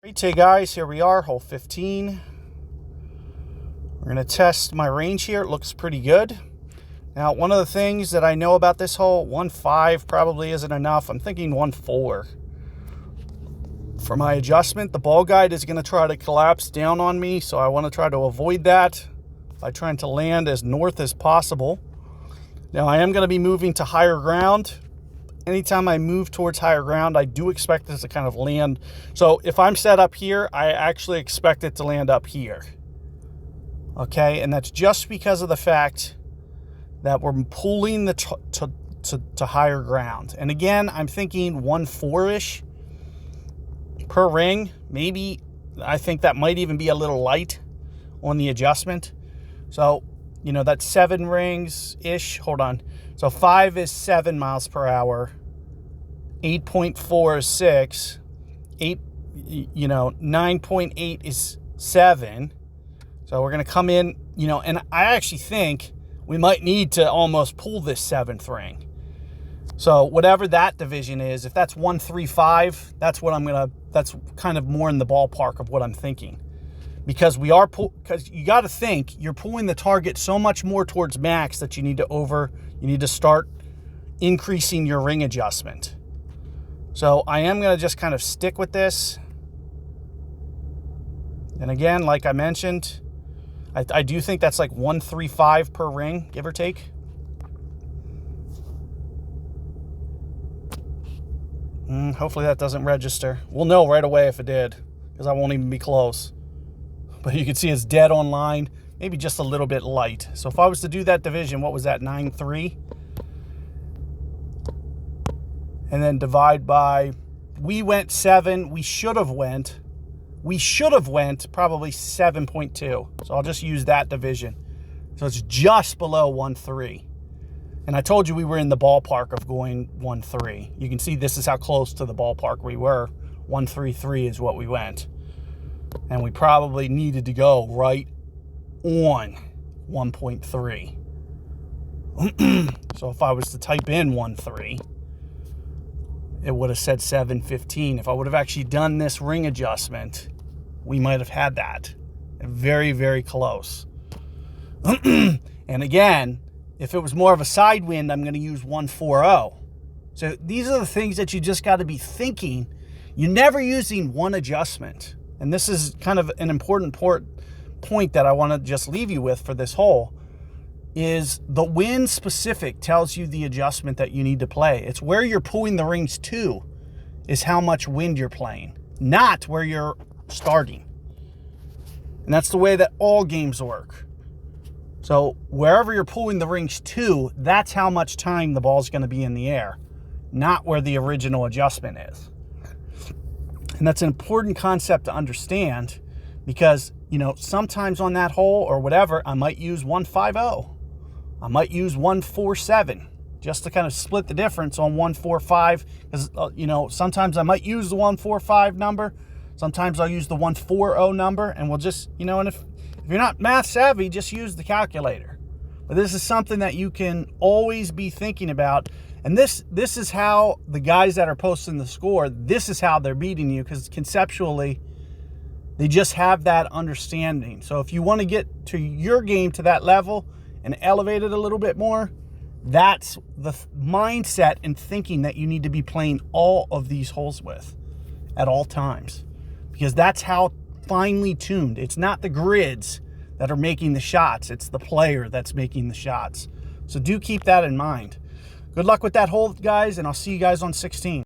Great day, guys. Here we are, hole 15. We're going to test my range here. It looks pretty good. Now, one of the things that I know about this hole, 1.5 probably isn't enough. I'm thinking 1.4. For my adjustment, the ball guide is going to try to collapse down on me, so I want to try to avoid that by trying to land as north as possible. Now, I am going to be moving to higher ground. Anytime I move towards higher ground, I do expect this to kind of land. So if I'm set up here, I actually expect it to land up here. Okay, and that's just because of the fact that we're pulling the to higher ground. And again, I'm thinking 1.4-ish per ring. Maybe, I think that might even be a little light on the adjustment. So, you know, that's 7 rings-ish. Hold on. So 5 is 7 miles per hour. 8.4 is 6. 9.8 is 7. So we're going to come in, and I actually think we might need to almost pull this 7th ring. So whatever that division is, if that's 1.35, that's kind of more in the ballpark of what I'm thinking. Because because you got to think you're pulling the target so much more towards max that you need to start increasing your ring adjustment. So I am going to just kind of stick with this. And again, like I mentioned, I do think that's like 1.35 per ring, give or take. Hopefully that doesn't register. We'll know right away if it did, because I won't even be close. But you can see it's dead on line, maybe just a little bit light. So if I was to do that division, what was that, 9.3? And then divide by, we went 7, we should have went probably 7.2. So I'll just use that division. So it's just below 1.3. And I told you we were in the ballpark of going 1.3. You can see this is how close to the ballpark we were. 1.33 is what we went. And we probably needed to go right on 1.3. So if I was to type in 1.3, it would have said 7.15. If I would have actually done this ring adjustment, we might have had that. Very, very close. And again, if it was more of a side wind, I'm going to use 1.40. So these are the things that you just got to be thinking. You're never using one adjustment. And this is kind of an important point that I want to just leave you with for this hole, is the wind specific tells you the adjustment that you need to play. It's where you're pulling the rings to is how much wind you're playing, not where you're starting. And that's the way that all games work. So wherever you're pulling the rings to, that's how much time the ball's going to be in the air, not where the original adjustment is. And that's an important concept to understand, because, sometimes on that hole or whatever, I might use 1.50. I might use 1.47 just to kind of split the difference on 1.45. Because, sometimes I might use the 1.45 number. Sometimes I'll use the 1.40 number. And we'll just, and if you're not math savvy, just use the calculator. But this is something that you can always be thinking about. And this is how the guys that are posting the score, this is how they're beating you, because conceptually, they just have that understanding. So if you want to get to your game to that level and elevate it a little bit more, that's the mindset and thinking that you need to be playing all of these holes with at all times. Because that's how finely tuned. It's not the grids that are making the shots. It's the player that's making the shots. So do keep that in mind. Good luck with that hole, guys, and I'll see you guys on 16.